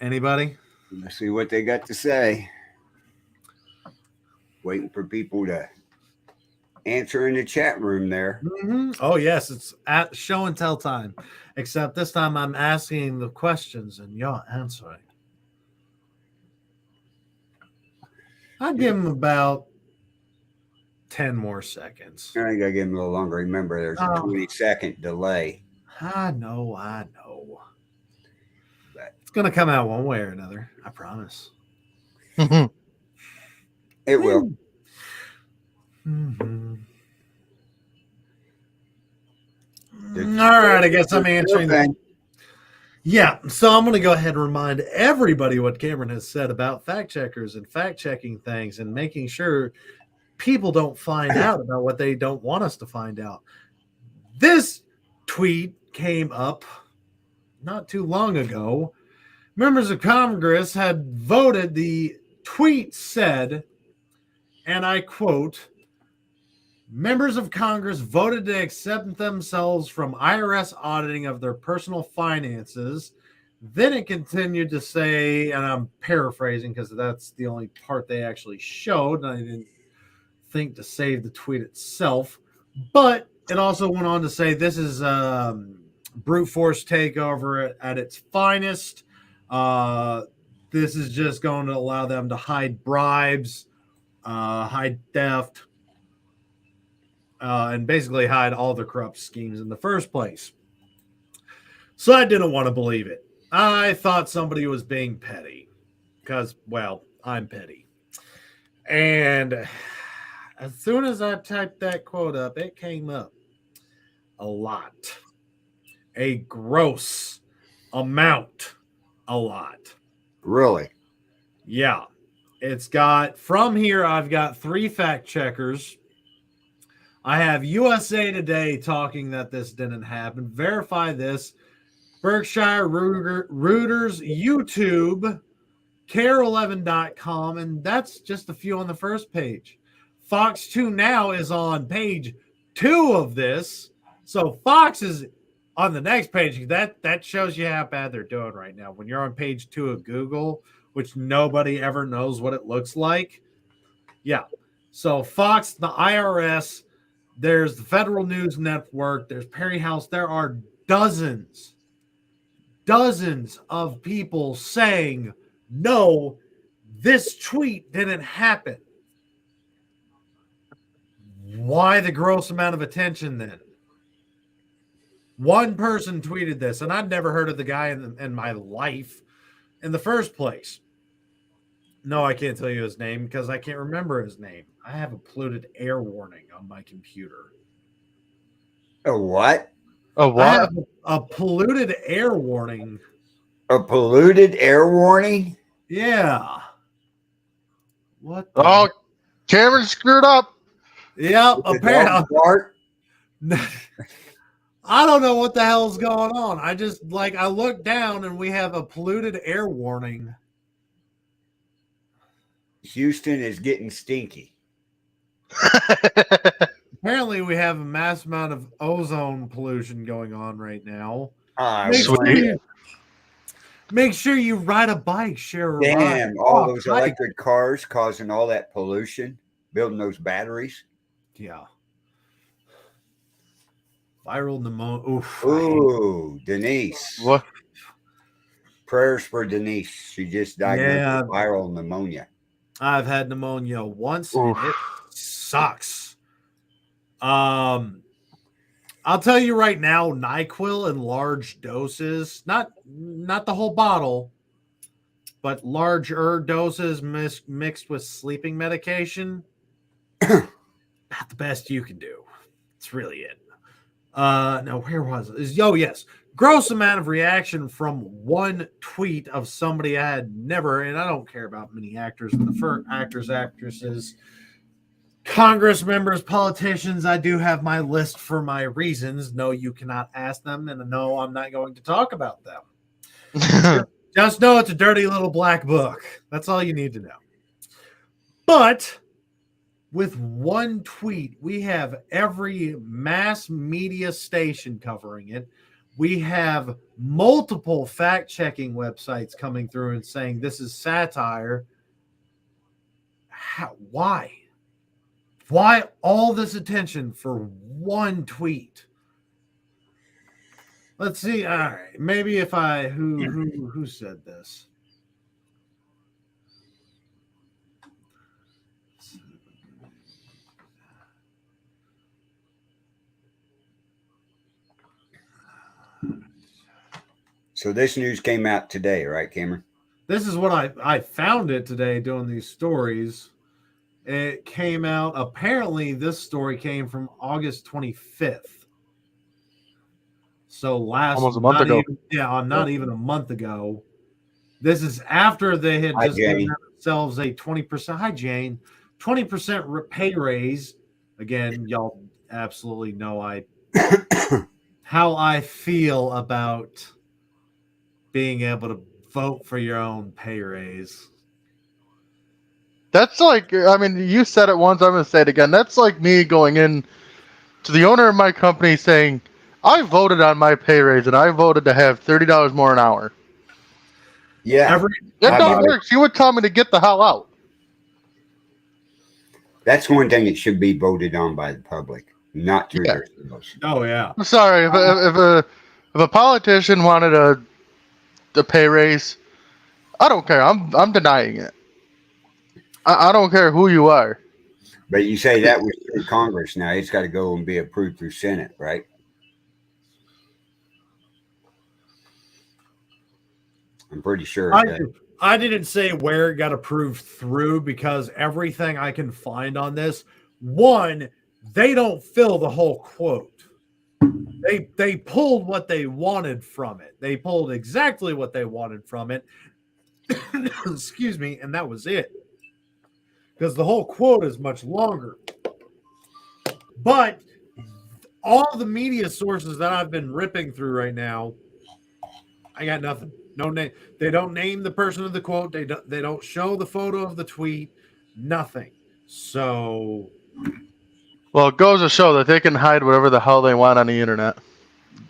Anybody? Let's see what they got to say. Waiting for people to answer in the chat room there. Oh, yes. It's at show and tell time. Except this time I'm asking the questions and you're answering. I'll give them about 10 more seconds. I think I give them a little longer. Remember, there's a 20-second delay. I know. But It's going to come out one way or another. I promise. it will. Mm-hmm. All right, I guess I'm answering that. Yeah, so I'm going to go ahead and remind everybody what Cameron has said about fact checkers and fact checking things and making sure people don't find out about what they don't want us to find out. This tweet came up not too long ago. Members of Congress had voted. The tweet said, and I quote, members of Congress voted to exempt themselves from IRS auditing of their personal finances. Then it continued to say, and I'm paraphrasing because that's the only part they actually showed, and I didn't think to save the tweet itself. But it also went on to say this is brute force takeover at its finest. This is just going to allow them to hide bribes, hide theft, and basically hide all the corrupt schemes in the first place. So I didn't want to believe it. I thought somebody was being petty because, well, I'm petty. And as soon as I typed that quote up, it came up a lot. A gross amount. A lot. Really? Yeah. It's got, from here, I've got 3 fact checkers. I have USA Today talking that this didn't happen. Verify this. Berkshire Reuters, YouTube, care11.com, and that's just a few on the first page. Fox 2 Now is on page 2 of this. So Fox is on the next page. That shows you how bad they're doing right now. When you're on page 2 of Google, which nobody ever knows what it looks like. Yeah. So Fox, the IRS, there's the Federal News Network, there's Perry House. There are dozens of people saying, no, this tweet didn't happen. Why the gross amount of attention then? One person tweeted this, and I'd never heard of the guy in my life in the first place. No, I can't tell you his name because I can't remember his name. I have a polluted air warning on my computer. A what? A what? I have a polluted air warning. A polluted air warning? Yeah. What? Oh, Cameron screwed up. Yep, apparently. I don't know what the hell's going on. I look down and we have a polluted air warning. Houston is getting stinky. Apparently, we have a mass amount of ozone pollution going on right now. Make sure you ride a bike, share a Damn, ride. all those electric cars causing all that pollution, building those batteries. Yeah. Viral pneumonia. Ooh, Denise. What? Prayers for Denise. She just diagnosed with viral pneumonia. I've had pneumonia once, and it sucks. I'll tell you right now, NyQuil in large doses, not the whole bottle, but larger doses mixed with sleeping medication, not the best you can do. It's really it. Now, where was it? Oh, yes. Gross amount of reaction from one tweet of somebody I had never, and I don't care about many actors, but the actors, actresses, Congress members, politicians, I do have my list for my reasons. No, you cannot ask them, and no, I'm not going to talk about them. Just know it's a dirty little black book. That's all you need to know. But with one tweet, we have every mass media station covering it. We have multiple fact-checking websites coming through and saying this is satire. Why? Why all this attention for one tweet? Let's see. All right, maybe if I who said this? So this news came out today, right, Cameron? This is what I found it today doing these stories. It came out. Apparently, this story came from August 25th. So almost a month ago. Not even a month ago. This is after they had just given themselves a 20%. Hi, Jane. 20% pay raise. Again, y'all absolutely know how I feel about being able to vote for your own pay raise. That's like, I mean, you said it once, I'm going to say it again. That's like me going in to the owner of my company saying, I voted on my pay raise and I voted to have $30 more an hour. Yeah. That don't work. She would tell me to get the hell out. That's one thing that should be voted on by the public, not through their emotion. Oh, yeah. I'm sorry. If a politician wanted a pay raise, I don't care. I'm denying it. I don't care who you are. But you say that was through Congress now. It's got to go and be approved through Senate, right? I'm pretty sure. I didn't say where it got approved through because everything I can find on this, one, they don't fill the whole quote. They pulled what they wanted from it. They pulled exactly what they wanted from it. Excuse me, and that was it. Because the whole quote is much longer. But all the media sources that I've been ripping through right now, I got nothing. No name. They don't name the person of the quote. They don't show the photo of the tweet. Nothing. So, well, it goes to show that they can hide whatever the hell they want on the internet.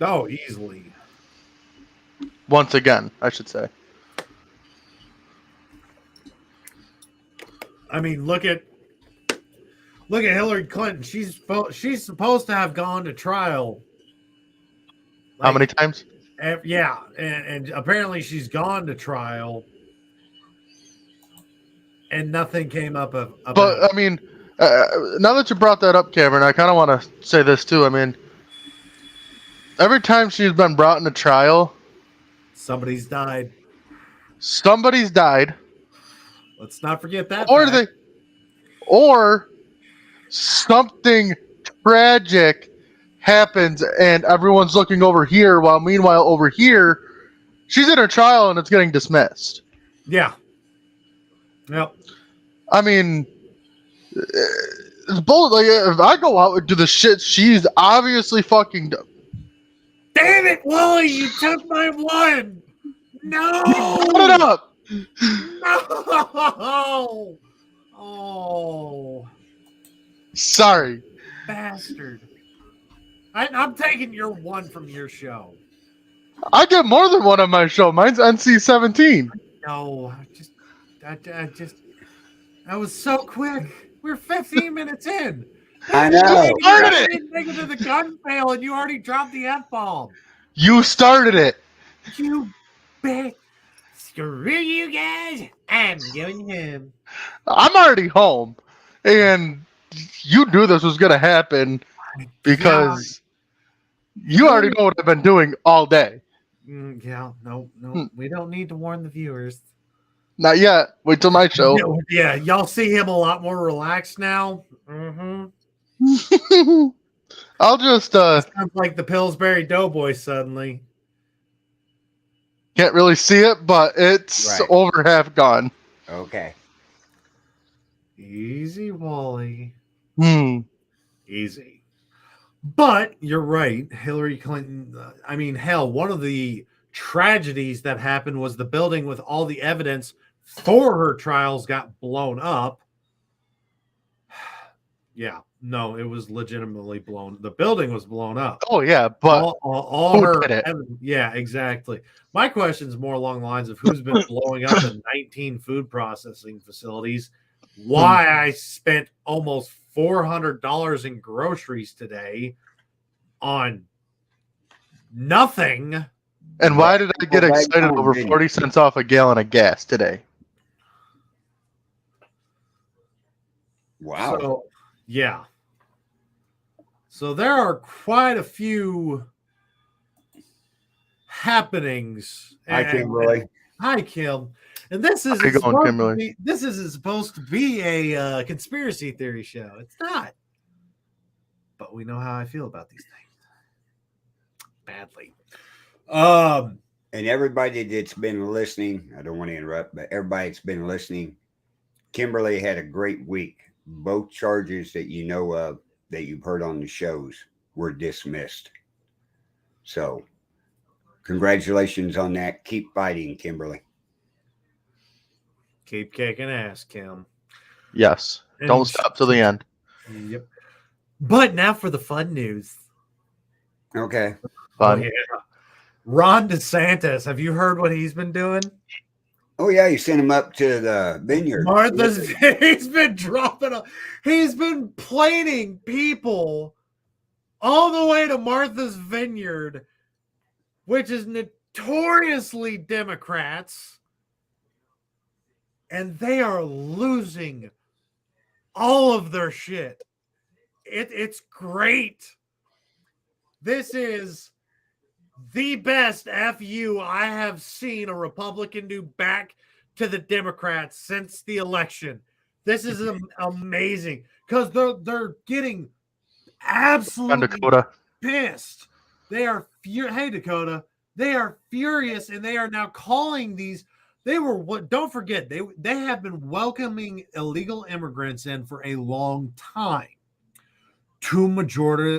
Oh, easily. Once again, I should say. I mean, look at Hillary Clinton. She's supposed to have gone to trial. How many times? Yeah, and apparently she's gone to trial, and nothing came up of. But I mean, now that you brought that up, Cameron, I kind of want to say this too. I mean, every time she's been brought into trial, somebody's died. Somebody's died. Let's not forget that. Or something tragic happens and everyone's looking over here while meanwhile over here she's in her trial and it's getting dismissed. Yeah. Yep. I mean, it's both. Like, if I go out and do the shit she's obviously fucking done. Damn it, Wally! You took my one. No. Put it up. No. Oh. Sorry. Bastard. I'm taking your one from your show. I get more than one on my show. Mine's NC-17. No, I was so quick. We're 15 minutes in. I know. You started it. Take it to the gun fail, and you already dropped the F-bomb. You started it. You bitch. Screw you guys. I'm going home. I'm already home. And you knew this was going to happen because you already know what I've been doing all day. Yeah, no. We don't need to warn the viewers. Not yet. Wait till my show. Yeah, y'all see him a lot more relaxed now. Mm-hmm. I'll just sounds like the Pillsbury Doughboy suddenly. Can't really see it, but it's over half gone. Okay. Easy, Wally. Easy. But you're right, Hillary Clinton. I mean, hell, one of the tragedies that happened was the building with all the evidence for her trials got blown up. Yeah, no, it was legitimately blown. The building was blown up. Oh yeah, but all who her, did it? yeah, exactly. My question is more along the lines of who's been blowing up the 19 food processing facilities. Why I spent almost $400 in groceries today on nothing. And why did I get excited over 40 cents off a gallon of gas today? Wow. So, yeah. So there are quite a few happenings. Hi, Kimberly. Hi, Kim. And this isn't supposed to be a conspiracy theory show. It's not. But we know how I feel about these things. Badly. And everybody that's been listening, I don't want to interrupt, but everybody that's been listening, Kimberly had a great week. Both charges that you know of that you've heard on the shows were dismissed. So, congratulations on that. Keep fighting, Kimberly. Keep kicking ass, Kim. Yes. Don't stop till the end. Yep. But now for the fun news. Okay. Fun. Oh, yeah. Ron DeSantis, have you heard what he's been doing? Oh, yeah, you sent him up to the vineyard. He's been he's been planing people all the way to Martha's Vineyard, which is notoriously Democrats, and they are losing all of their shit. It's great. This is the best FU I have seen a Republican do back to the Democrats since the election. This is amazing because they're getting absolutely pissed. They are hey Dakota, they are furious, and they are now calling these. They were what? Don't forget they have been welcoming illegal immigrants in for a long time. Two majorly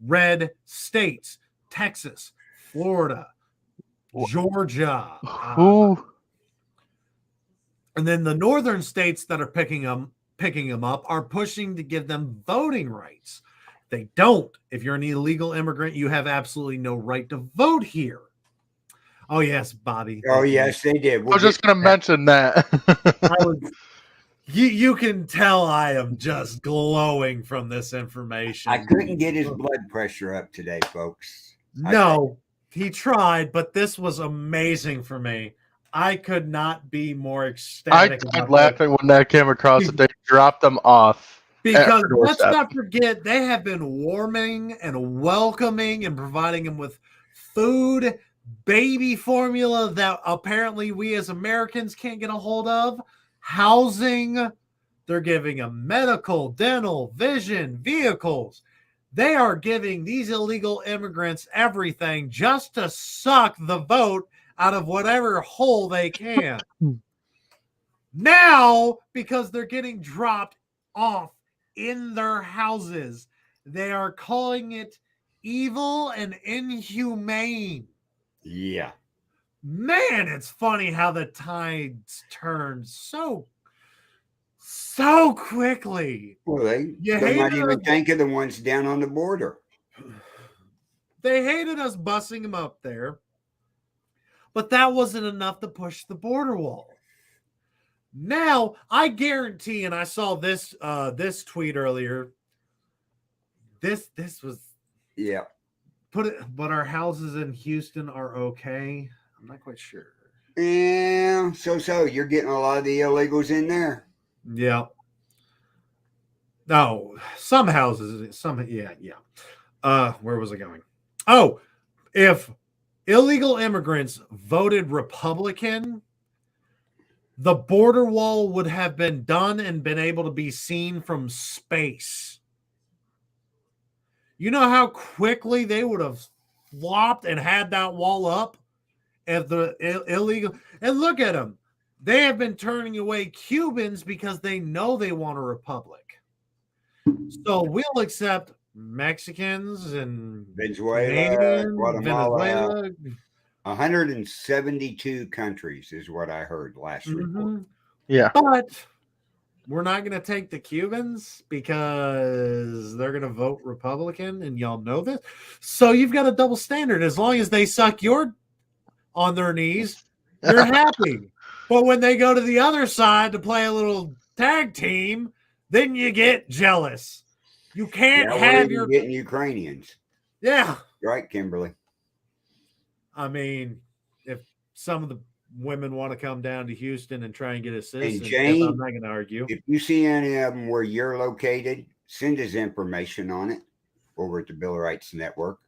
red states: Texas, Florida, Georgia. And then the northern states that are picking them up are pushing to give them voting rights. They don't. If you're an illegal immigrant, you have absolutely no right to vote here. Oh, yes, Bobby. Oh, yes, they did. I was just going to mention that. You can tell I am just glowing from this information. I couldn't get his blood pressure up today, folks. No, he tried, but this was amazing for me. I could not be more ecstatic. I died laughing when that came across that they dropped them off. Because let's not forget, they have been warming and welcoming and providing them with food, baby formula that apparently we as Americans can't get a hold of, housing. They're giving them medical, dental, vision, vehicles. They are giving these illegal immigrants everything just to suck the vote out of whatever hole they can. Now, because they're getting dropped off in their houses, they are calling it evil and inhumane. Yeah. Man, it's funny how the tides turn so quickly. Well, they might even think of the ones down on the border. They hated us busing them up there, but that wasn't enough to push the border wall. Now, I guarantee, and I saw this tweet earlier. This was but our houses in Houston are okay. I'm not quite sure. Yeah, so you're getting a lot of the illegals in there. Yeah. No, some houses, where was I going? Oh, if illegal immigrants voted Republican, the border wall would have been done and been able to be seen from space. You know how quickly they would have flopped and had that wall up if the illegal. And look at them. They have been turning away Cubans because they know they want a republic. So we'll accept Mexicans and Venezuela, Guatemala. 172 countries is what I heard last report. Yeah. But we're not going to take the Cubans because they're going to vote Republican, and y'all know this. So you've got a double standard. As long as they suck your on their knees, you're happy. But when they go to the other side to play a little tag team, then you get jealous. You can't have your getting Ukrainians. Yeah. Right, Kimberly. I mean, if some of the women want to come down to Houston and try and get assistance, I'm not going to argue. If you see any of them where you're located, send us information on it over at the Bill of Rights Network.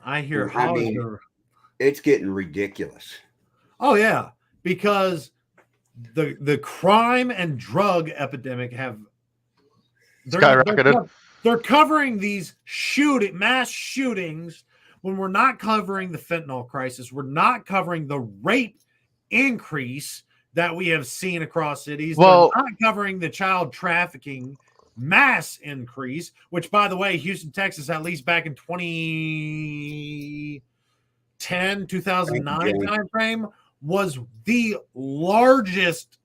I hear it's getting ridiculous. Oh yeah, because the crime and drug epidemic have skyrocketed. They're covering these mass shootings when we're not covering the fentanyl crisis. We're not covering the rape increase that we have seen across cities. Well, they're not covering the child trafficking mass increase, which, by the way, Houston, Texas, at least back in 2010, 2009 timeframe, was the largest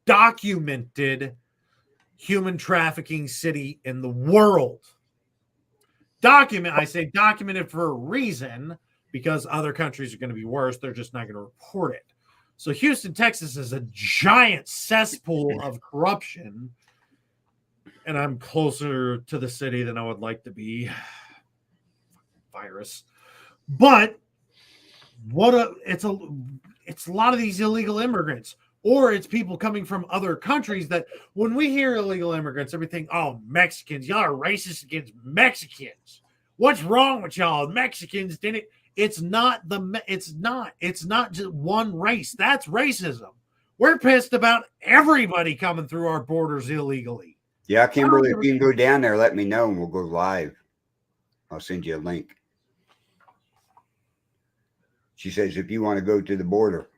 documented human trafficking city in the world. I say documented for a reason, because other countries are going to be worse. They're just not going to report it. So Houston, Texas is a giant cesspool of corruption, and I'm closer to the city than I would like to be. Virus. But it's a lot of these illegal immigrants, or it's people coming from other countries that when we hear illegal immigrants, everything, oh, Mexicans, y'all are racist against Mexicans. What's wrong with y'all? Mexicans didn't. It's not just one race. That's racism. We're pissed about everybody coming through our borders illegally. Yeah, Kimberly, if you can go down there, let me know and we'll go live. I'll send you a link. She says if you want to go to the border.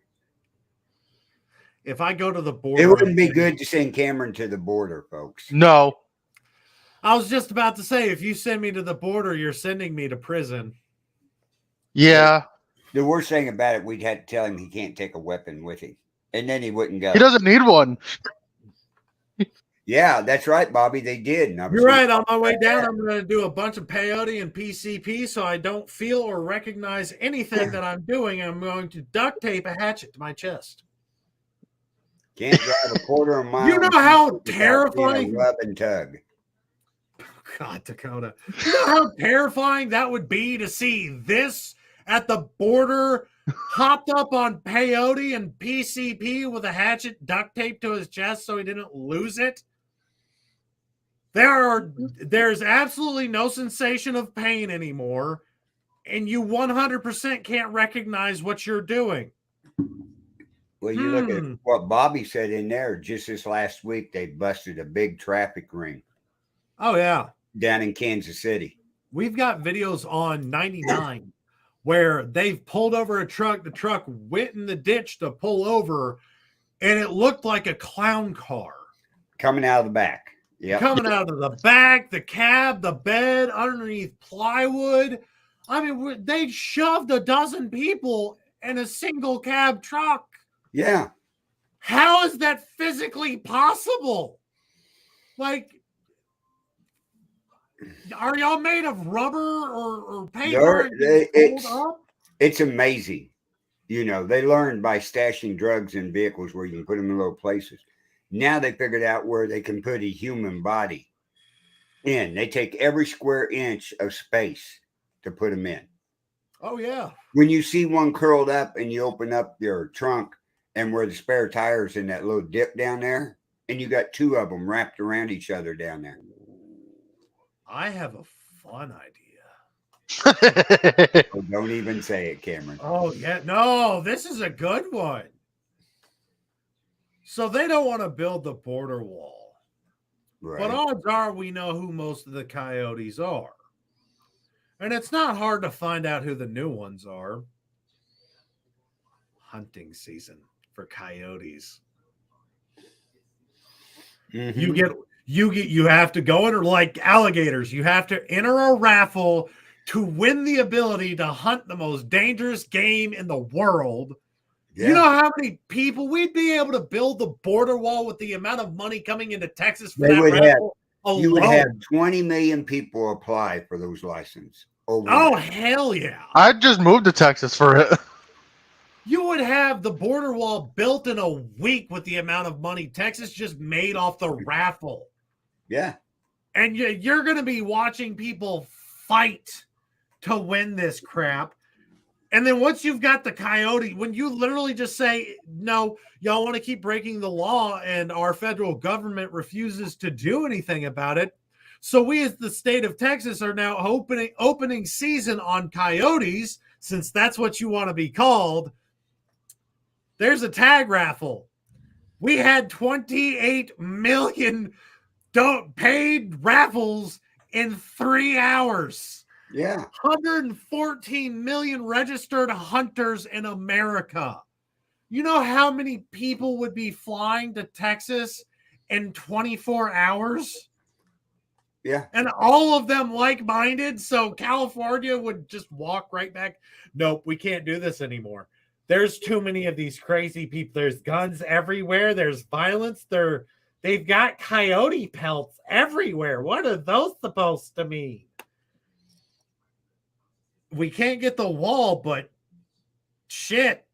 If I go to the border, it wouldn't be good to send Cameron to the border, folks. No. I was just about to say, if you send me to the border, you're sending me to prison. Yeah. The worst thing about it, we'd have to tell him he can't take a weapon with him. And then he wouldn't go. He doesn't need one. Yeah, that's right, Bobby. They did. You're right. On my way down, I'm going to do a bunch of peyote and PCP so I don't feel or recognize anything that I'm doing. I'm going to duct tape a hatchet to my chest. Can't drive a quarter of a mile. You know how terrifying. Rub and tug. God, Dakota. You know how terrifying that would be to see this at the border, hopped up on peyote and PCP with a hatchet duct taped to his chest so he didn't lose it? There's absolutely no sensation of pain anymore, and you 100% can't recognize what you're doing. Well, you look at what Bobby said in there. Just this last week, they busted a big traffic ring. Oh, yeah. Down in Kansas City. We've got videos on 99 where they've pulled over a truck. The truck went in the ditch to pull over, and it looked like a clown car. Coming out of the back. Yeah. Coming out of the back, the cab, the bed, underneath plywood. I mean, they shoved a dozen people in a single cab truck. Yeah. How is that physically possible? Like, are y'all made of rubber or paper? It's amazing. You know, they learned by stashing drugs in vehicles where you can put them in low places. Now they figured out where they can put a human body in. They take every square inch of space to put them in. Oh, yeah. When you see one curled up and you open up your trunk and where the spare tires in that little dip down there, and you got two of them wrapped around each other down there. I have a fun idea. Oh, don't even say it, Cameron. Oh, yeah. No, this is a good one. So they don't want to build the border wall. Right. But odds are we know who most of the coyotes are. And it's not hard to find out who the new ones are. Hunting season for coyotes. Mm-hmm. You have to go in, like alligators. You have to enter a raffle to win the ability to hunt the most dangerous game in the world. Yeah. You know how many people we'd be able to build the border wall with the amount of money coming into Texas for They that would raffle you would have alone? 20 million people apply for those licenses. Oh, hell yeah. I'd just move to Texas for it. You would have the border wall built in a week with the amount of money Texas just made off the raffle. Yeah. And you're going to be watching people fight to win this crap. And then once you've got the coyote, when you literally just say, no, y'all want to keep breaking the law and our federal government refuses to do anything about it. So we as the state of Texas are now opening season on coyotes, since that's what you want to be called. There's a tag raffle. We had 28 million paid raffles in 3 hours. Yeah. 114 million registered hunters in America. You know how many people would be flying to Texas in 24 hours? Yeah. And all of them like-minded, so California would just walk right back. Nope, we can't do this anymore. There's too many of these crazy people. There's guns everywhere. There's violence. They've got coyote pelts everywhere. What are those supposed to mean? We can't get the wall, but shit.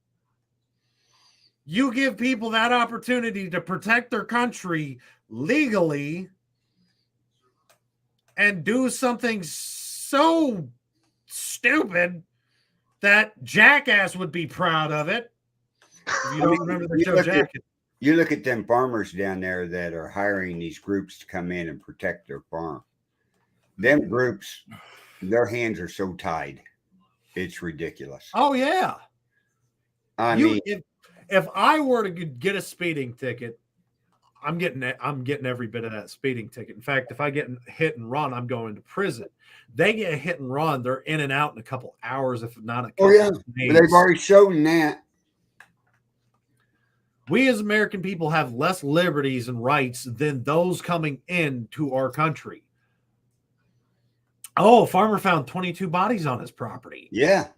You give people that opportunity to protect their country legally and do something so stupid that Jackass would be proud of it. If you don't remember the show Jackass. You look at them farmers down there that are hiring these groups to come in and protect their farm. Them groups, their hands are so tied. It's ridiculous. Oh, yeah. I mean, if I were to get a speeding ticket, I'm getting every bit of that speeding ticket. In fact, if I get hit and run, I'm going to prison. They get hit and run, they're in and out in a couple hours, if not a couple days. They've already shown that. We as American people have less liberties and rights than those coming into our country. Oh, a farmer found 22 bodies on his property. Yeah.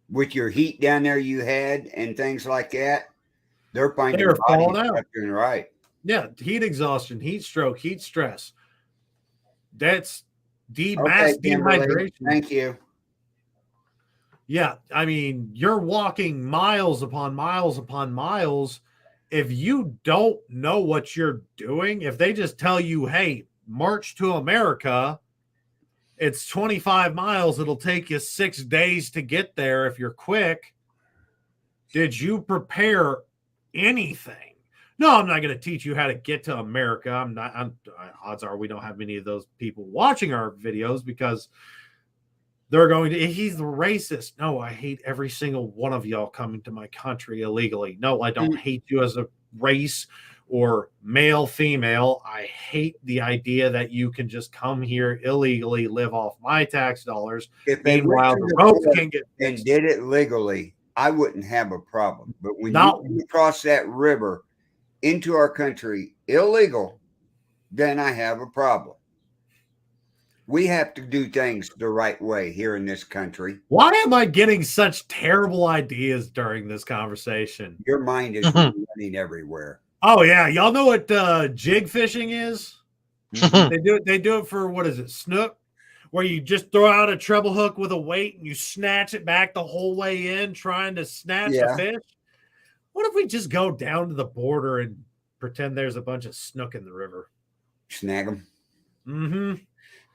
With your heat down there you had and things like that, they're finding bodies falling out left and right. Yeah, heat exhaustion, heat stroke, heat stress. That's mass dehydration. Thank you. Yeah, I mean, you're walking miles upon miles upon miles. If you don't know what you're doing, if they just tell you, hey, march to America, it's 25 miles. It'll take you 6 days to get there if you're quick. Did you prepare anything? No, I'm not going to teach you how to get to America. Odds are we don't have many of those people watching our videos because they're going to, he's the racist. No, I hate every single one of y'all coming to my country illegally. No, I don't hate you as a race or male, female. I hate the idea that you can just come here illegally, live off my tax dollars. If meanwhile, the roads can get fixed and did it legally, I wouldn't have a problem. But when you cross that river into our country illegal, then I have a problem. We have to do things the right way here in this country. Why am I getting such terrible ideas during this conversation? Your mind is running everywhere. Oh yeah, y'all know what jig fishing is? They do it for, what is it, snook, where you just throw out a treble hook with a weight and you snatch it back the whole way in, trying to snatch the fish. What if we just go down to the border and pretend there's a bunch of snook in the river? Snag them. Mm-hmm.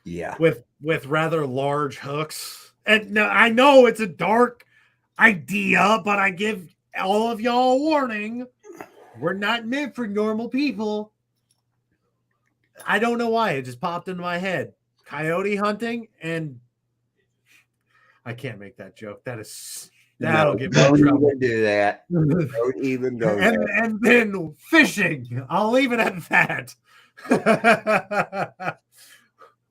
Yeah. With rather large hooks. And now I know it's a dark idea, but I give all of y'all a warning. We're not meant for normal people. I don't know why. It just popped into my head. Coyote hunting, and I can't make that joke. That'll get me in trouble. Don't do that. Don't even go there. And then fishing. I'll leave it at that.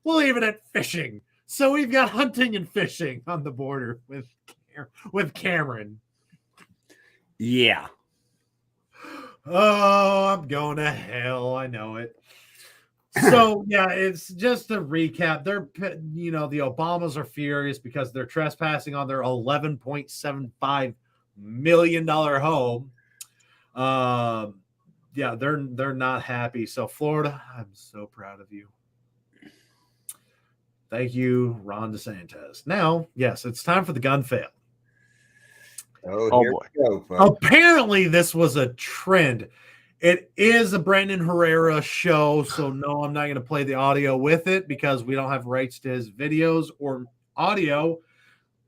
We'll leave it at fishing. So we've got hunting and fishing on the border with Cameron. Yeah. Oh, I'm going to hell. I know it. So, yeah, it's just a recap. The Obamas are furious because they're trespassing on their $11.75 million home. Yeah, they're not happy. So Florida, I'm so proud of you. Thank you, Ron DeSantis. Now, yes, it's time for the gun fail. Oh, here boy. we go, folks. Apparently, this was a trend. It is a Brandon Herrera show, so no, I'm not going to play the audio with it because we don't have rights to his videos or audio.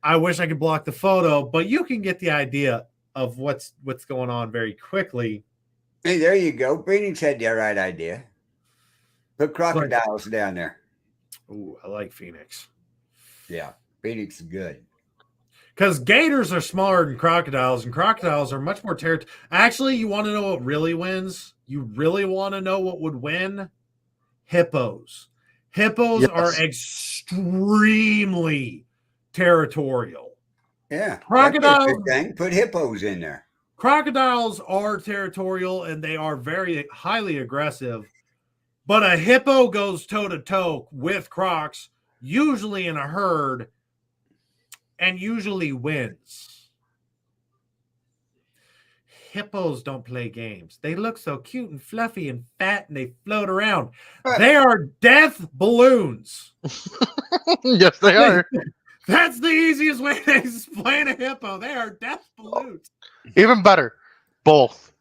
I wish I could block the photo, but you can get the idea of what's going on very quickly. Hey, there you go. Phoenix had the right idea. Put crocodiles down there. Ooh, I like Phoenix. Yeah, Phoenix is good. Because gators are smaller than crocodiles, and crocodiles are much more territorial. Actually, you want to know what really wins? You really want to know what would win? Hippos. Hippos are extremely territorial. Yeah. Crocodiles. Put hippos in there. Crocodiles are territorial and they are very highly aggressive. But a hippo goes toe to toe with crocs, usually in a herd, and usually wins. Hippos don't play games. They look so cute and fluffy and fat and they float around. They are death balloons. Yes, they are. That's the easiest way to explain a hippo. They are death balloons. Even better, both.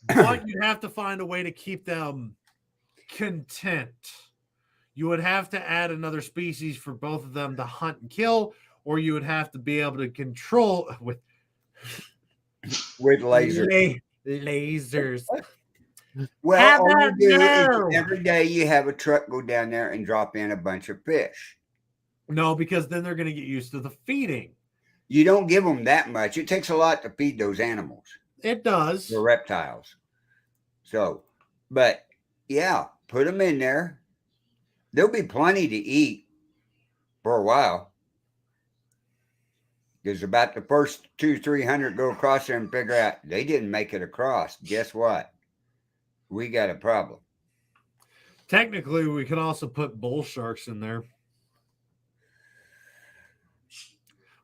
But you'd have to find a way to keep them content. You would have to add another species for both of them to hunt and kill, or you would have to be able to control with lasers. Lasers. Well, all you do is every day you have a truck go down there and drop in a bunch of fish. No, because then they're going to get used to the feeding. You don't give them that much. It takes a lot to feed those animals. It does. The reptiles. So, but yeah, put them in there. There'll be plenty to eat for a while. Because about the first 200-300 go across there and figure out they didn't make it across. Guess what? We got a problem. Technically, we can also put bull sharks in there.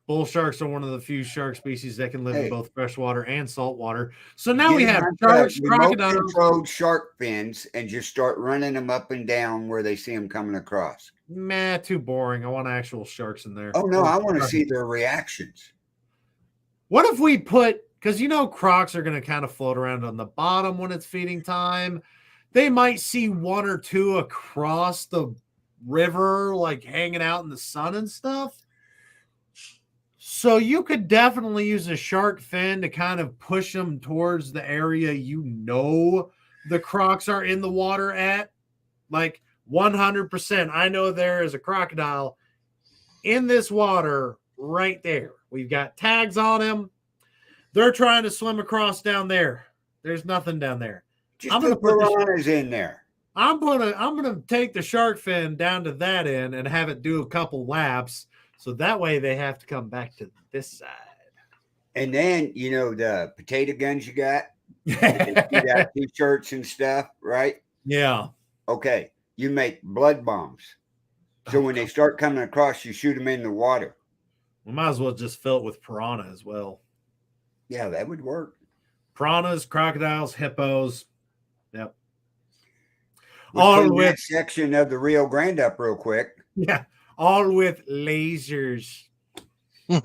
Bull sharks are one of the few shark species that can live in both freshwater and saltwater. So now we have sharks, crocodiles, controlled shark fins, and just start running them up and down where they see them coming across. Meh, too boring. I want actual sharks in there. Oh no, I want to see their reactions. What if we put, because crocs are going to kind of float around on the bottom when it's feeding time. They might see one or two across the river, like hanging out in the sun and stuff. So you could definitely use a shark fin to kind of push them towards the area the crocs are in the water at. Like 100%. I know there is a crocodile in this water right there. We've got tags on him. They're trying to swim across down there. There's nothing down there. I'm going to put piranhas in there. I'm gonna take the shark fin down to that end and have it do a couple laps. So that way they have to come back to this side. And then, the potato guns you got, you got T-shirts and stuff, right? Yeah. Okay. You make blood bombs. So when they start coming across, you shoot them in the water. We might as well just fill it with piranha as well. Yeah, that would work. Piranhas, crocodiles, hippos. Yep. All with that section of the Rio Grande up real quick. Yeah. All with lasers. Yeah.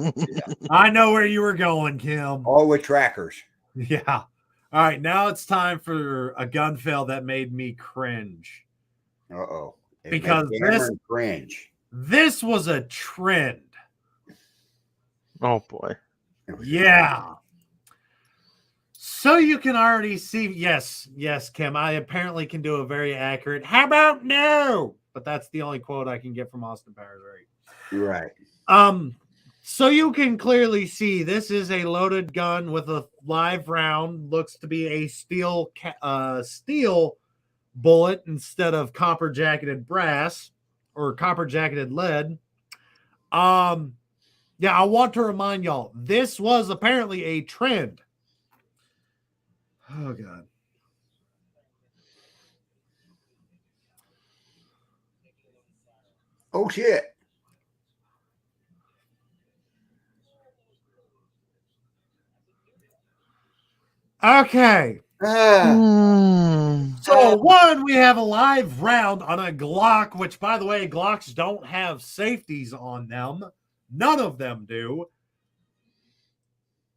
I know where you were going, Kim. All with trackers. Yeah. All right. Now it's time for a gun fail that made me cringe. Uh-oh. Because this was a trend. Oh, boy. Yeah. So you can already see. Yes, Kim. I apparently can do a very accurate. How about no? But that's the only quote I can get from Austin Powers, right? Right. So you can clearly see this is a loaded gun with a live round. Looks to be a steel bullet instead of copper jacketed brass or copper jacketed lead. Yeah, I want to remind y'all, this was apparently a trend. Oh, God. Oh, shit. Okay. So one, we have a live round on a Glock, which, by the way, Glocks don't have safeties on them. None of them do.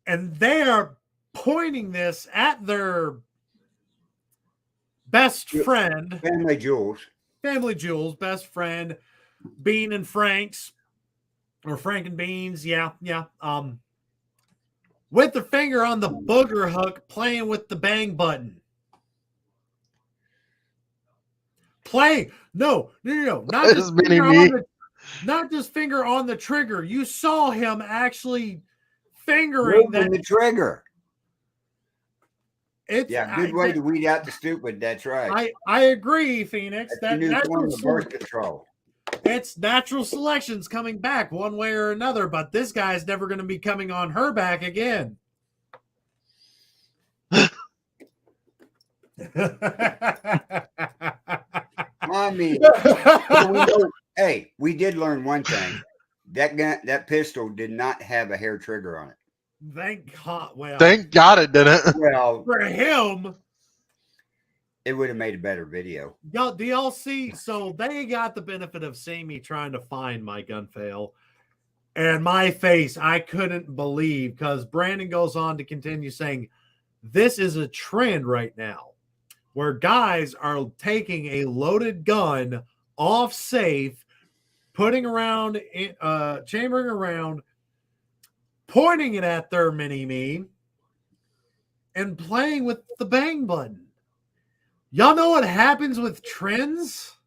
And they are pointing this at their best friend. Family jewels. Best friend, Bean and Frank's. Or Frank and Beans, yeah. With the finger on the booger hook, playing with the bang button. No. Not just finger on the trigger. You saw him actually fingering the trigger. It's good way to weed out the stupid. That's right. I agree, Phoenix. That's the new form of birth control. It's natural selection's coming back one way or another, but this guy's never going to be coming on her back again. I mean, hey, we did learn one thing. That pistol did not have a hair trigger on it. Thank God. Well, thank God it didn't. Well, for him, it would have made a better video. Do y'all see? So they got the benefit of seeing me trying to find my gun fail. And my face, I couldn't believe, because Brandon goes on to continue saying, this is a trend right now where guys are taking a loaded gun off safe, putting around, chambering around, pointing it at their mini-me, and playing with the bang button. Y'all know what happens with trends?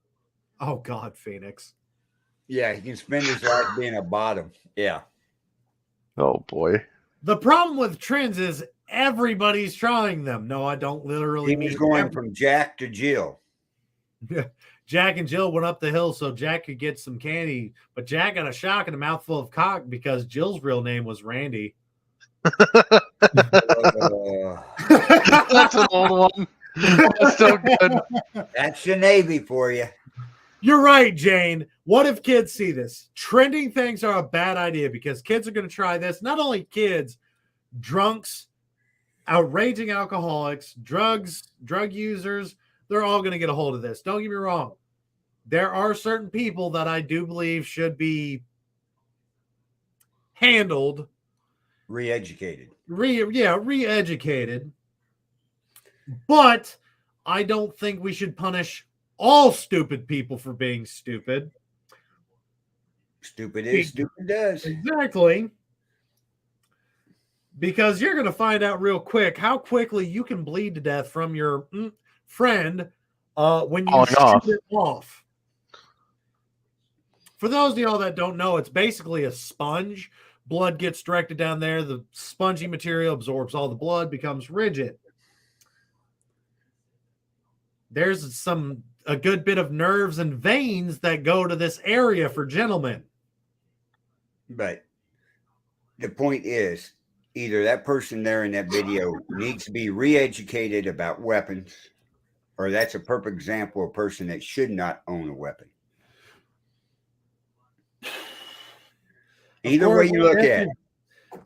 Oh, God, Phoenix. Yeah, he can spend his life being a bottom. Yeah. Oh, boy. The problem with trends is everybody's trying them. No, I don't literally mean. He's going from Jack to Jill. Jack and Jill went up the hill so Jack could get some candy, but Jack got a shock and a mouthful of cock because Jill's real name was Randy. That's an old one. That's so good. That's the Navy for you. You're right, Jane. What if kids see this? Trending things are a bad idea because kids are going to try this. Not only kids, drunks, outraging alcoholics, drug users, they're all going to get a hold of this. Don't get me wrong. There are certain people that I do believe should be handled. Re-educated. Re-educated. But I don't think we should punish all stupid people for being stupid. Stupid is, stupid does. Exactly. Because you're going to find out real quick how quickly you can bleed to death from your friend when you shoot it off. For those of y'all that don't know, it's basically a sponge. Blood gets directed down there. The spongy material absorbs all the blood, becomes rigid. There's a good bit of nerves and veins that go to this area for gentlemen. But the point is, either that person there in that video needs to be re-educated about weapons, or that's a perfect example of a person that should not own a weapon. Either way you look at it.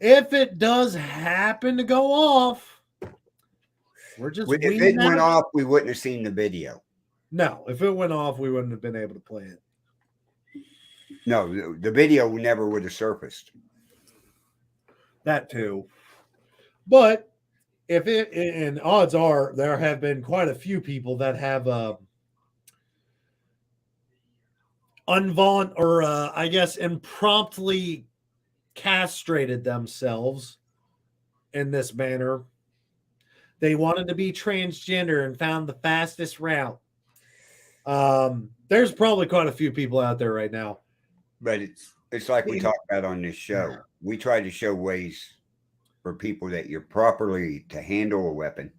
If it does happen to go off, we're just. If it went off, we wouldn't have seen the video. No, if it went off, we wouldn't have been able to play it. No, the video never would have surfaced. That too. But if it, and odds are there have been quite a few people that have impromptly castrated themselves in this manner. They wanted to be transgender and found the fastest route. There's probably quite a few people out there right now. But it's like we talk about on this show. We try to show ways for people that you're properly to handle a weapon.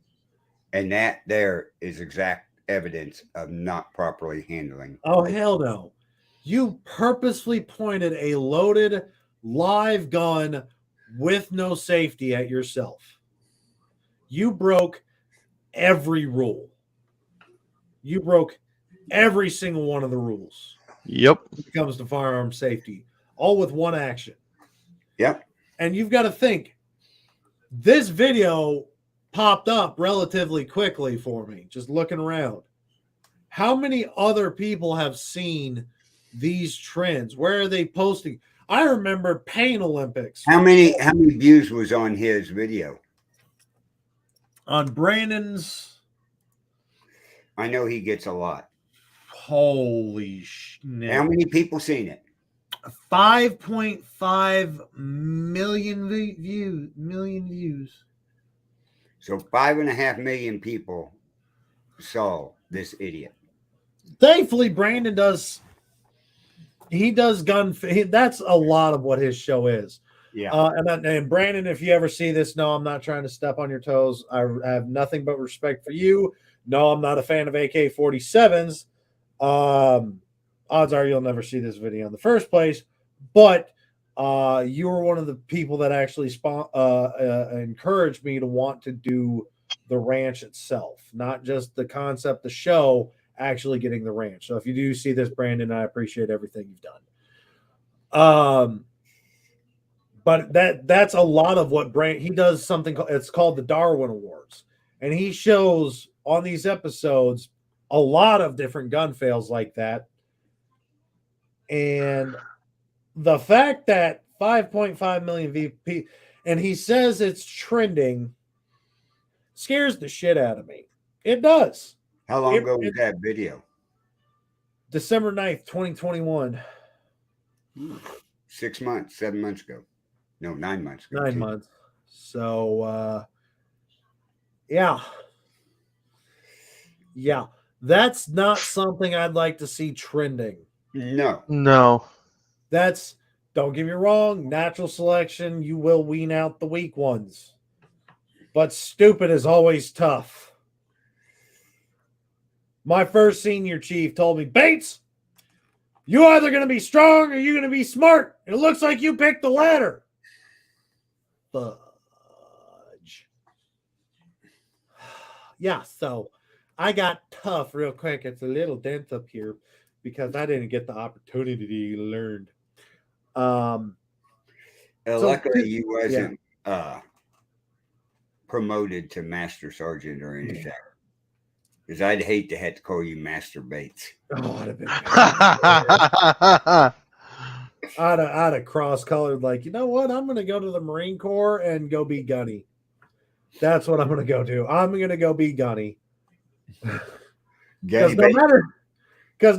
And that there is exact evidence of not properly handling. Oh, hell no. You purposely pointed a loaded live gun with no safety at yourself. You broke every rule. You broke every single one of the rules. Yep. When it comes to firearm safety, all with one action. Yep. And you've got to think, this video popped up relatively quickly for me, just looking around. How many other people have seen these trends? Where are they posting? I remember Pain Olympics. How many views was on his video? On Brandon's. I know he gets a lot. Holy shit. How many people seen it? 5.5 million views. So 5.5 million people saw this idiot. Thankfully, Brandon does. He does that's a lot of what his show is. Yeah. And Brandon, if you ever see this, no, I'm not trying to step on your toes. I have nothing but respect for you. No, I'm not a fan of AK-47s. Odds are you'll never see this video in the first place. But you were one of the people that actually encouraged me to want to do the ranch itself, not just the concept, the show, actually getting the ranch. So if you do see this, Brandon, I appreciate everything you've done. But that's a lot of what he does. Something it's called the Darwin Awards, and he shows on these episodes a lot of different gun fails like that. And the fact that 5.5 million VP, and he says it's trending, scares the shit out of me. It does. How long ago was that video? December 9th, 2021. 6 months, 7 months ago. No, 9 months ago. 9 months. So, yeah. Yeah. That's not something I'd like to see trending. No. That's, don't get me wrong, natural selection, you will wean out the weak ones. But stupid is always tough. My first senior chief told me, Bates, you're either going to be strong or you're going to be smart. It looks like you picked the latter. Fudge. Yeah, so I got tough real quick. It's a little dent up here because I didn't get the opportunity to learn. Luckily, you wasn't promoted to Master Sergeant or anything. Because I'd hate to have to call you Master Bates. Oh, I'd have been I'd have cross-colored, like, you know what? I'm going to go to the Marine Corps and go be Gunny. That's what I'm going to go do. I'm going to go be Gunny. Because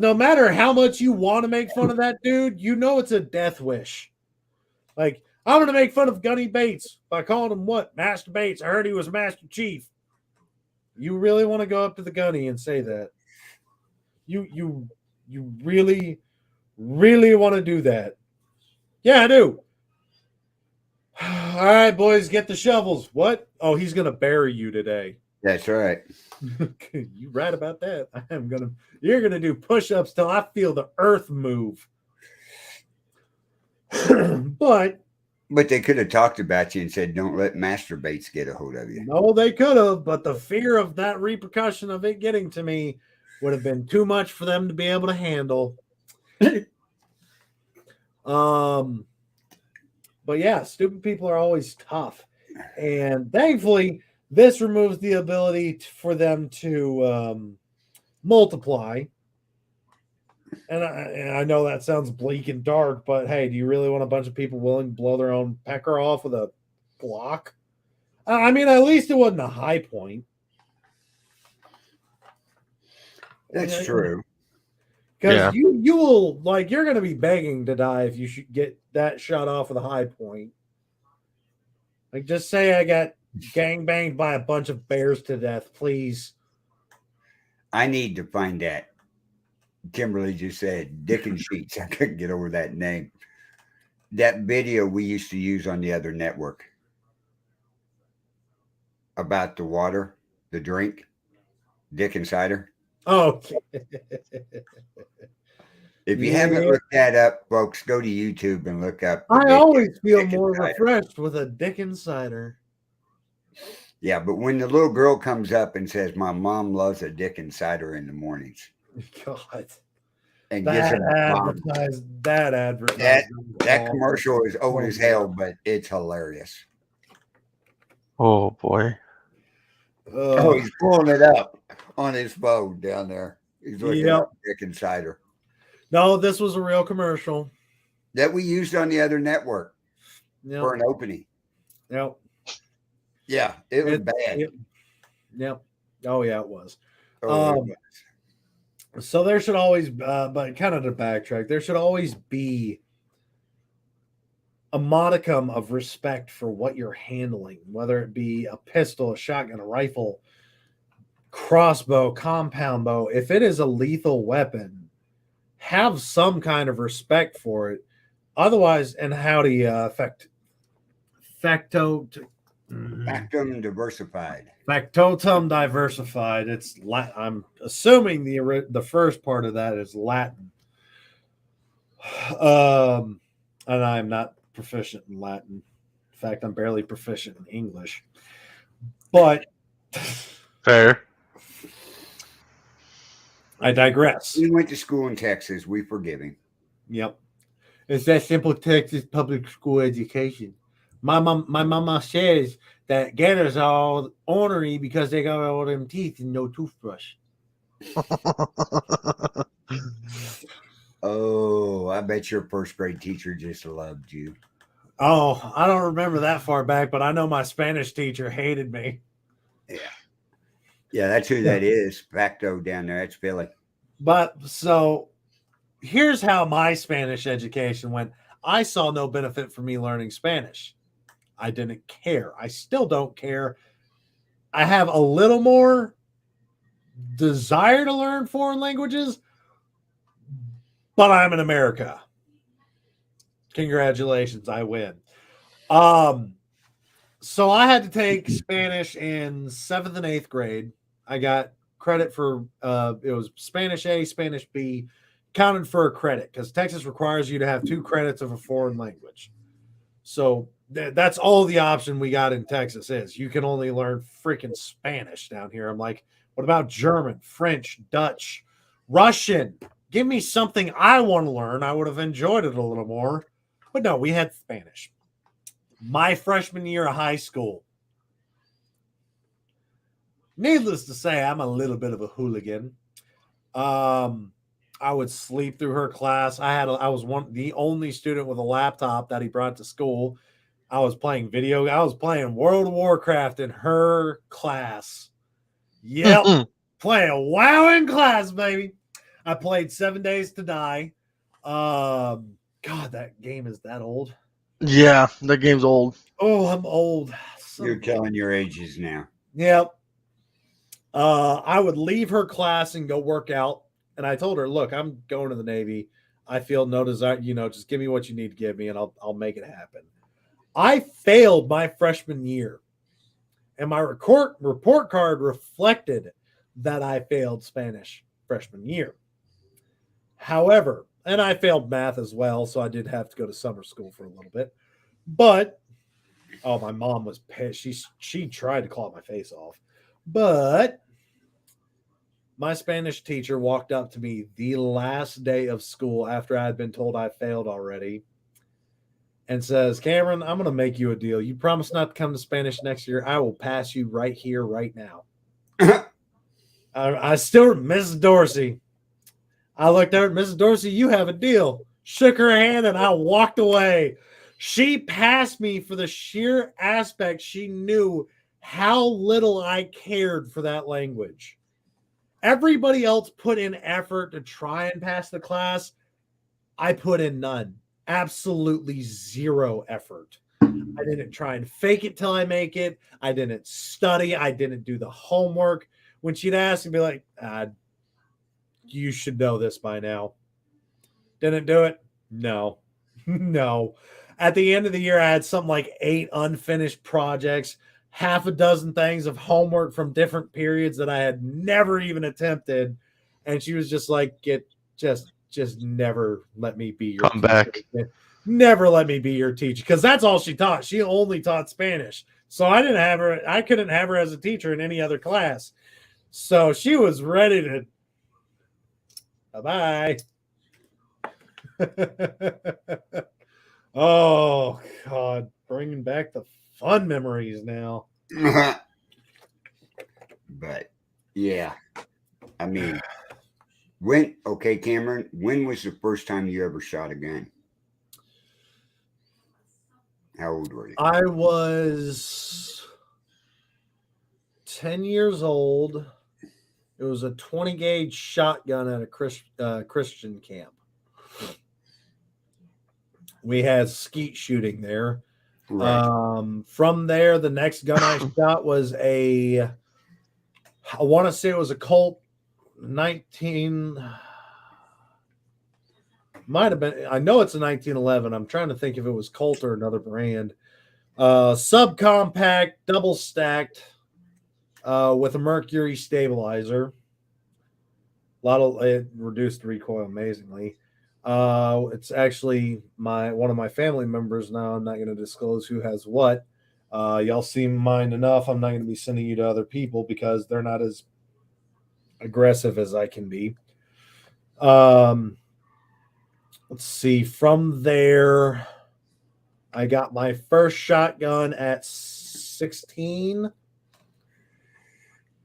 no matter how much you want to make fun of that dude, you know it's a death wish. Like, I'm going to make fun of Gunny Bates by calling him what? Master Bates. I heard he was Master Chief. You really want to go up to the Gunny and say that? You really, really want to do that? Yeah, I do. All right, boys, get the shovels. What? Oh, he's going to bury you today. That's right. You right about that. You're going to do push-ups till I feel the earth move. But they could have talked about you and said, don't let Master Bates get a hold of you. No, they could have, but the fear of that repercussion of it getting to me would have been too much for them to be able to handle. But yeah, stupid people are always tough. And thankfully, this removes the ability for them to multiply. And I know that sounds bleak and dark, but hey, do you really want a bunch of people willing to blow their own pecker off with a Glock? I mean, at least it wasn't a high point. That's true. Because you will, like, you're going to be begging to die if you should get that shot off with a high point. Like, just say I got gangbanged by a bunch of bears to death, please. I need to find that. Kimberly just said Dick and Sheets. I couldn't get over that name. That video we used to use on the other network about the water, the drink, Dick and Cider. Oh, if you haven't looked that up, folks, go to YouTube and look up. I always feel more refreshed with a Dick and Cider. Yeah, but when the little girl comes up and says, "My mom loves a Dick and Cider in the mornings," God, and that commercial is old as hell, but it's hilarious. Oh boy. Oh, he's pulling it up on his phone down there. He's looking up Dick and Cider. No, this was a real commercial that we used on the other network for an opening. Yep. Yeah, it was bad. Yep. Oh, yeah, it was. Oh, it was. So there should always, but kind of to backtrack, there should always be a modicum of respect for what you're handling, whether it be a pistol, a shotgun, a rifle, crossbow, compound bow. If it is a lethal weapon, have some kind of respect for it. Otherwise, and how do you factotum diversified. Factotum diversified. It's I'm assuming the first part of that is Latin. And I'm not proficient in Latin. In fact, I'm barely proficient in English. But fair. I digress. He went to school in Texas. We forgive him. Yep. It's that simple Texas public school education. My mama says that gators are all ornery because they got all them teeth and no toothbrush. Oh, I bet your first grade teacher just loved you. Oh, I don't remember that far back, but I know my Spanish teacher hated me. Yeah. Yeah, that's who that is. Facto down there. That's Philly. But so here's how my Spanish education went. I saw no benefit for me learning Spanish. I didn't care. I still don't care. I have a little more desire to learn foreign languages, but I'm in America. Congratulations, I win. So I had to take Spanish in 7th and 8th grade. I got credit for it was Spanish A, Spanish B, counted for a credit because Texas requires you to have 2 credits of a foreign language. So that's all the option we got in Texas is. You can only learn freaking Spanish down here. I'm like, what about German, French, Dutch, Russian? Give me something I want to learn. I would have enjoyed it a little more. But no, we had Spanish. My freshman year of high school. Needless to say, I'm a little bit of a hooligan. I would sleep through her class. I was the only student with a laptop that he brought to school. I was playing World of Warcraft in her class. Yep. Playing WoW in class, baby. I played 7 Days to Die. God, that game is that old. Yeah, that game's old. Oh, I'm old. You're telling your ages now. Yep. I would leave her class and go work out. And I told her, look, I'm going to the Navy. I feel no desire, just give me what you need to give me and I'll make it happen. I failed my freshman year. And my report card reflected that I failed Spanish freshman year. However, and I failed math as well, so I did have to go to summer school for a little bit. But, my mom was pissed. She tried to claw my face off. But my Spanish teacher walked up to me the last day of school after I had been told I failed already and says, Cameron, I'm going to make you a deal. You promise not to come to Spanish next year. I will pass you right here, right now. I still, Mrs. Dorsey. I looked at her, Mrs. Dorsey, you have a deal. Shook her hand and I walked away. She passed me for the sheer aspect she knew how little I cared for that language. Everybody else put in effort to try and pass the class. I put in none. Absolutely zero effort. I didn't try and fake it till I make it. I didn't study. I didn't do the homework. When she'd ask and be like, you should know this by now. Didn't do it? No. No. At the end of the year, I had something like 8 unfinished projects, half a dozen things of homework from different periods that I had never even attempted. And she was just like, just never let me be your teacher. Back. Never let me be your teacher. Because that's all she taught. She only taught Spanish. So I couldn't have her as a teacher in any other class. So she was ready to bye-bye. Oh, God. Bringing back the fun memories now. But yeah, I mean, Cameron, when was the first time you ever shot a gun? How old were you? I was 10 years old. It was a 20 gauge shotgun at a Christian camp. We had skeet shooting there. Right. From there, the next gun I shot was I want to say it was a Colt 19. Might have been. I know it's a 1911. I'm trying to think if it was Colt or another brand. Subcompact, double stacked, with a mercury stabilizer. It reduced recoil amazingly. It's actually one of my family members now. I'm not going to disclose who has what. Y'all seem mine enough. I'm not going to be sending you to other people because they're not as aggressive as I can be. Let's see. From there, I got my first shotgun at 16.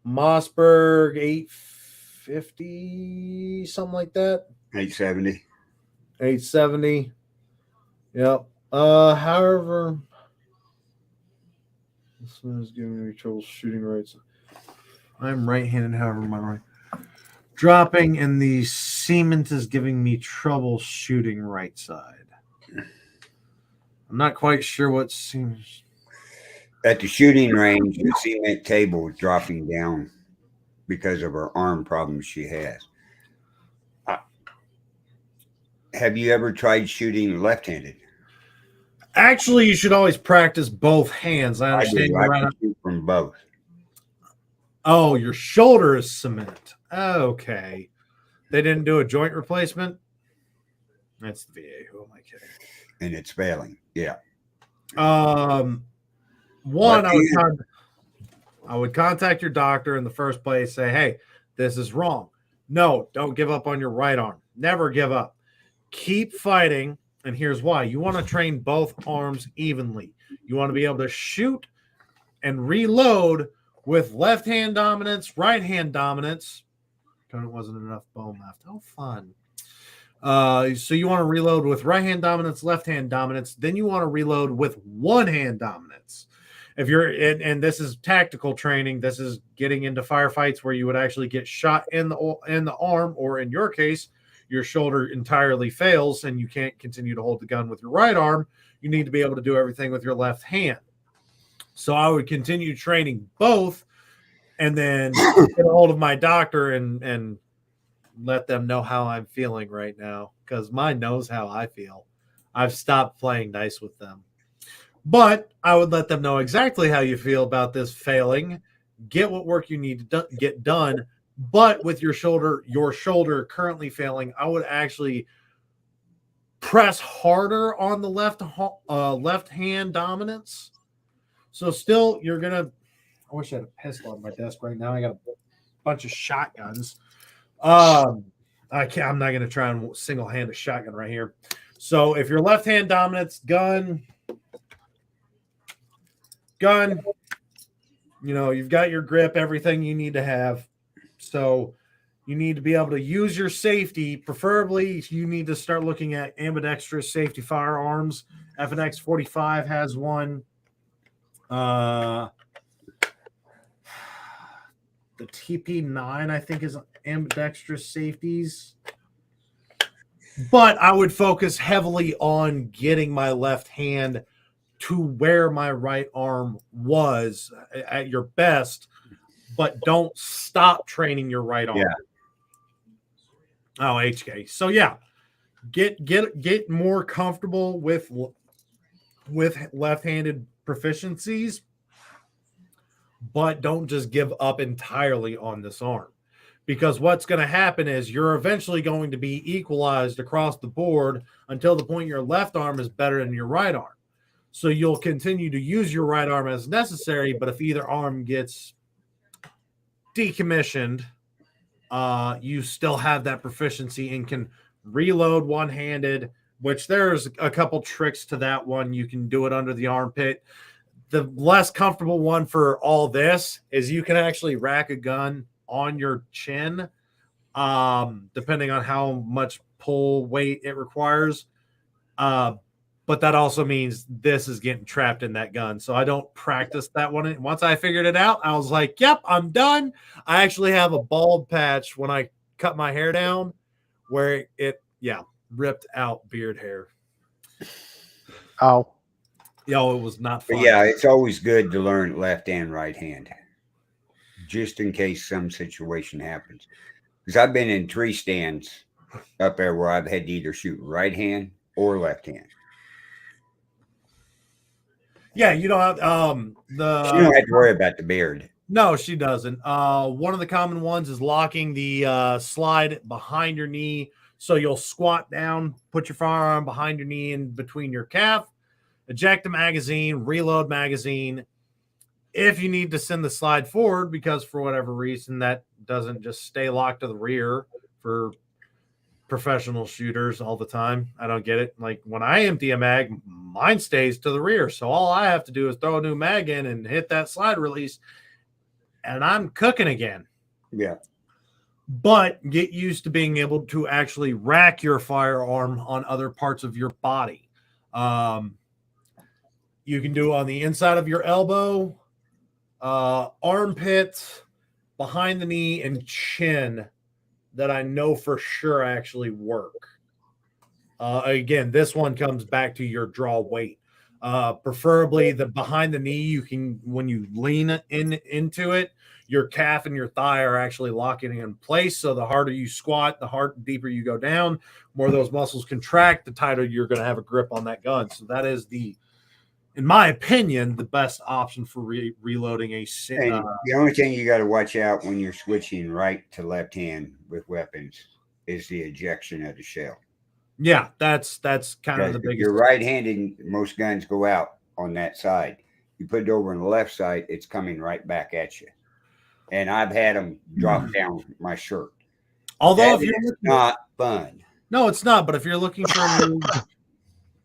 Mossberg 850, something like that. 870. 870. Yep. However, this one is giving me trouble shooting right. I'm right-handed, however, my right. Dropping, and the cement is giving me trouble shooting right side. I'm not quite sure what seems. At the shooting range, the cement table is dropping down because of her arm problems she has. Have you ever tried shooting left-handed? Actually, you should always practice both hands. I understand. I can shoot from both. Oh, your shoulder is cement. Okay. They didn't do a joint replacement? That's the VA. Who am I kidding? And it's failing. Yeah. One, I would contact your doctor in the first place, say, hey, this is wrong. No, don't give up on your right arm. Never give up. Keep fighting. And here's why. You want to train both arms evenly. You want to be able to shoot and reload with left hand dominance, right hand dominance. There wasn't enough bone left. Oh, fun. So you want to reload with right hand dominance, left hand dominance. Then you want to reload with one hand dominance. If you're and this is tactical training, this is getting into firefights where you would actually get shot in the arm, or in your case, your shoulder entirely fails and you can't continue to hold the gun with your right arm. You need to be able to do everything with your left hand. So I would continue training both, and then get a hold of my doctor and let them know how I'm feeling right now, because mine knows how I feel. I've stopped playing nice with them. But I would let them know exactly how you feel about this failing. Get what work you need to get done. But with your shoulder currently failing, I would actually press harder on the left hand dominance. So still, you're gonna. I wish I had a pistol on my desk right now. I got a bunch of shotguns. I'm not gonna try and single hand a shotgun right here. So if your left hand dominance, gun, you've got your grip, everything you need to have. So you need to be able to use your safety. Preferably, you need to start looking at ambidextrous safety firearms. FNX 45 has one. The TP9, I think, is ambidextrous safeties. But I would focus heavily on getting my left hand to where my right arm was at your best, but don't stop training your right arm. Yeah. Oh, HK. So yeah, get more comfortable with left-handed proficiencies, but don't just give up entirely on this arm, because what's going to happen is you're eventually going to be equalized across the board until the point your left arm is better than your right arm. So you'll continue to use your right arm as necessary, but if either arm gets decommissioned, you still have that proficiency and can reload one-handed, which there's a couple tricks to that one. You can do it under the armpit. The less comfortable one for all this is you can actually rack a gun on your chin, depending on how much pull weight it requires. But that also means this is getting trapped in that gun. So I don't practice that one. Once I figured it out, I was like, yep, I'm done. I actually have a bald patch when I cut my hair down where it ripped out beard hair. Ow. Yo, it was not fun. But yeah, it's always good to learn left and right hand, just in case some situation happens. Because I've been in tree stands up there where I've had to either shoot right hand or left hand. Yeah, you don't have You don't have to worry about the beard. No, she doesn't. One of the common ones is locking the slide behind your knee. So you'll squat down, put your firearm behind your knee and between your calf, eject the magazine, reload magazine. If you need to send the slide forward, because for whatever reason that doesn't just stay locked to the rear for professional shooters all the time. I don't get it. Like when I empty a mag, mine stays to the rear. So all I have to do is throw a new mag in and hit that slide release, and I'm cooking again. Yeah. But get used to being able to actually rack your firearm on other parts of your body. You can do it on the inside of your elbow, armpit, behind the knee, and chin. That I know for sure actually work. Again, this one comes back to your draw weight. Preferably the behind the knee, you can, when you lean into it, your calf and your thigh are actually locking in place. So the harder you squat, the deeper you go down, more those muscles contract, the tighter you're going to have a grip on that gun. So that is in my opinion, the best option for reloading a. And the only thing you got to watch out when you're switching right to left hand with weapons is the ejection of the shell. Yeah, that's kind of the biggest. If you're right-handed, most guns go out on that side. You put it over on the left side, it's coming right back at you. And I've had them drop down my shirt. Although if you're not fun. No, it's not. But if you're looking for a new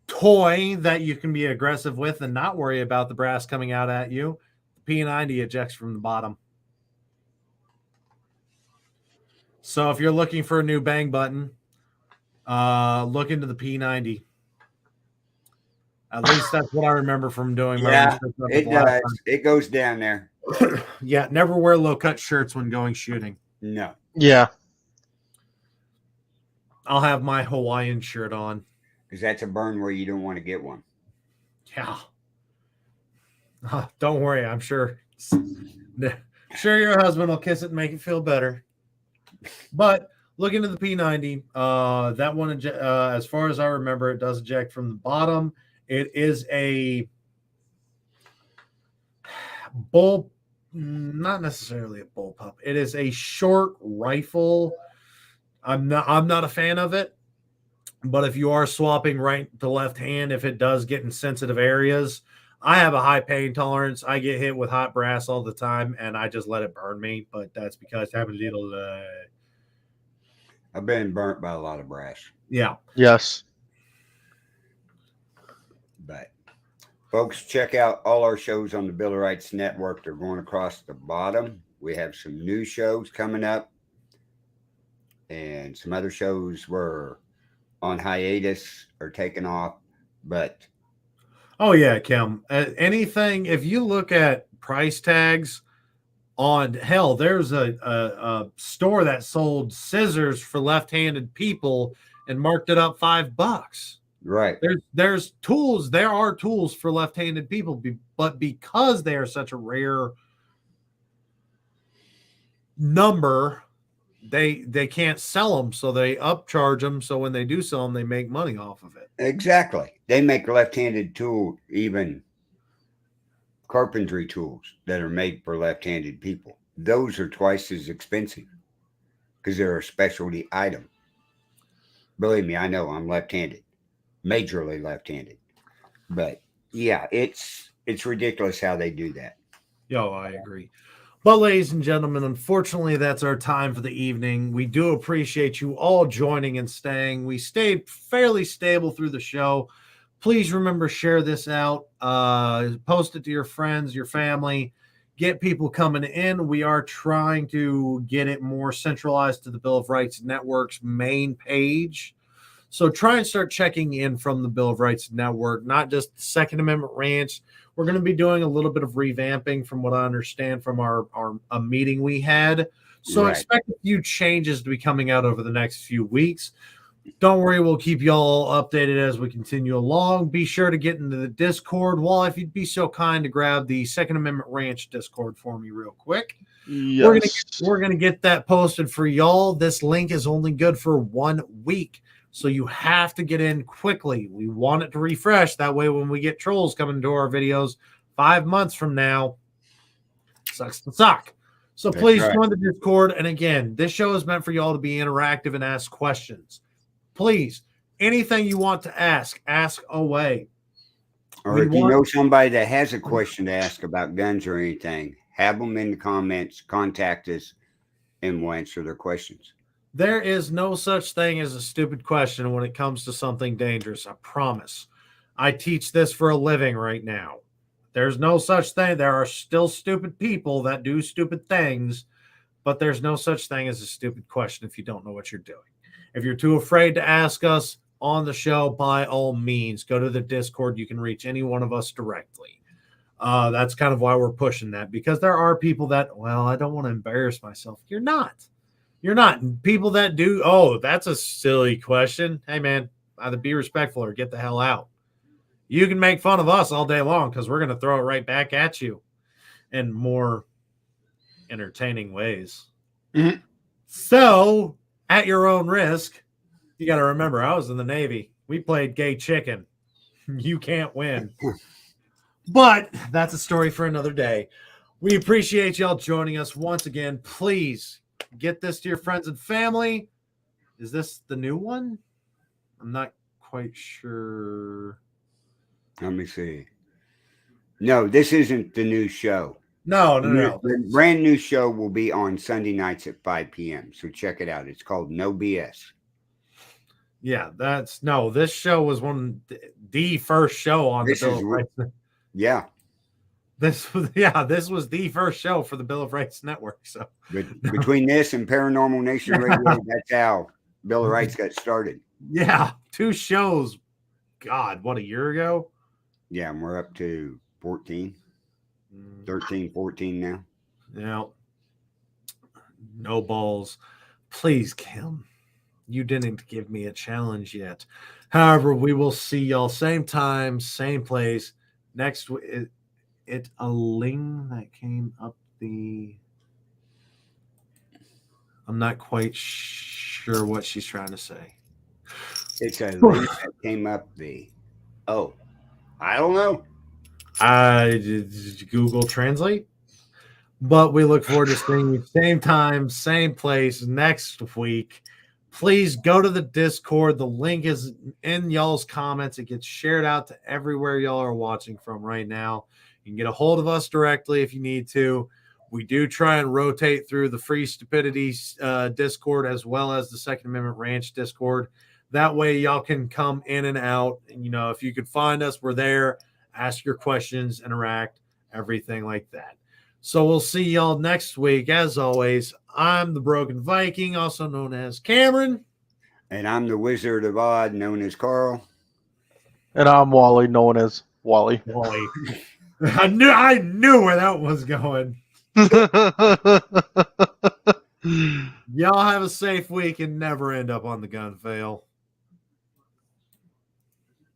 toy that you can be aggressive with and not worry about the brass coming out at you, the P90 ejects from the bottom. So if you're looking for a new bang button, look into the P90. At least that's what I remember from doing my research. It does. It goes down there. Yeah, never wear low-cut shirts when going shooting. No. Yeah. I'll have my Hawaiian shirt on. Because that's a burn where you don't want to get one. Yeah. Don't worry. I'm sure your husband will kiss it and make it feel better. But look into the P90. That one, as far as I remember, it does eject from the bottom. It is a bull, not necessarily a bullpup. It is a short rifle. I'm not a fan of it. But if you are swapping right to left hand, if it does get in sensitive areas, I have a high pain tolerance. I get hit with hot brass all the time, and I just let it burn me. But that's because I have a little. I've been burnt by a lot of brass. Yeah. Yes. But, folks, check out all our shows on the Bill of Rights Network. They're going across the bottom. We have some new shows coming up, and some other shows were on hiatus or taken off, but yeah, Kim, anything, if you look at price tags on, hell, there's a store that sold scissors for left-handed people and marked it up $5. Right. There's tools. There are tools for left-handed people, but because they are such a rare number, they can't sell them, so they upcharge them. So when they do sell them, they make money off of it. Exactly. They make left-handed tool, even carpentry tools that are made for left-handed people. Those are twice as expensive because they're a specialty item. Believe me, I know I'm left-handed, majorly left-handed. But yeah, it's ridiculous how they do that. Yo, I agree. But ladies and gentlemen, unfortunately, that's our time for the evening. We do appreciate you all joining and staying. We stayed fairly stable through the show, Please remember, share this out, post it to your friends, your family, get people coming in. We are trying to get it more centralized to the Bill of Rights Network's main page. So try and start checking in from the Bill of Rights Network, not just the Second Amendment Ranch. We're going to be doing a little bit of revamping from what I understand from our a meeting we had. So Right. expect a few changes to be coming out over the next few weeks. Don't worry, we'll keep y'all updated as we continue along. Be sure to get into the Discord. Wall, if you'd be so kind to grab the Second Amendment Ranch Discord for me real quick. Yes. We're gonna get that posted for y'all. This link is only good for 1 week, so you have to get in quickly. We want it to refresh. That way, when we get trolls coming to our videos 5 months from now, sucks to suck. So That's please right. join the Discord. And again, this show is meant for y'all to be interactive and ask questions. Please, anything you want to ask away. Or if you know somebody that has a question to ask about guns or anything, have them in the comments, contact us, and we'll answer their questions. There is no such thing as a stupid question when it comes to something dangerous. I promise. I teach this for a living right now. There's no such thing. There are still stupid people that do stupid things, but there's no such thing as a stupid question if you don't know what you're doing. If you're too afraid to ask us on the show, by all means, go to the Discord. You can reach any one of us directly. That's kind of why we're pushing that, because there are people that, well, I don't want to embarrass myself. You're not. You're not. People that do, oh, that's a silly question. Hey, man, either be respectful or get the hell out. You can make fun of us all day long because we're going to throw it right back at you in more entertaining ways. Mm-hmm. So, at your own risk, you got to remember, I was in the Navy. We played gay chicken. You can't win. But that's a story for another day. We appreciate y'all joining us once again. Please get this to your friends and family. Is this the new one? I'm not quite sure. Let me see. No, this isn't the new show. No. The brand new show will be on Sunday nights at 5 p.m. So check it out. It's called No BS. Yeah, this show was the first show on the Bill of Rights. Yeah. This was the first show for the Bill of Rights Network. So between this and Paranormal Nation Radio, that's how Bill of Rights got started. Yeah, 2 shows. God, what, a year ago? Yeah, and we're up to 13, 14 now. Yeah. No balls. Please, Kim. You didn't give me a challenge yet. However, we will see y'all same time, same place next week. It a ling that came up the. I'm not quite sure what she's trying to say. It's a link that came up the. Oh, I don't know. Did Google Translate? But we look forward to seeing you same time, same place next week. Please go to the Discord. The link is in y'all's comments. It gets shared out to everywhere y'all are watching from right now. You can get a hold of us directly if you need to. We do try and rotate through the Free Stupidity Discord as well as the Second Amendment Ranch Discord. That way y'all can come in and out. And, if you could find us, we're there. Ask your questions, interact, everything like that. So we'll see y'all next week. As always, I'm the Broken Viking, also known as Cameron. And I'm the Wizard of Oz, known as Carl. And I'm Wally, known as Wally. Wally. I knew where that was going. Y'all have a safe week and never end up on the gun fail.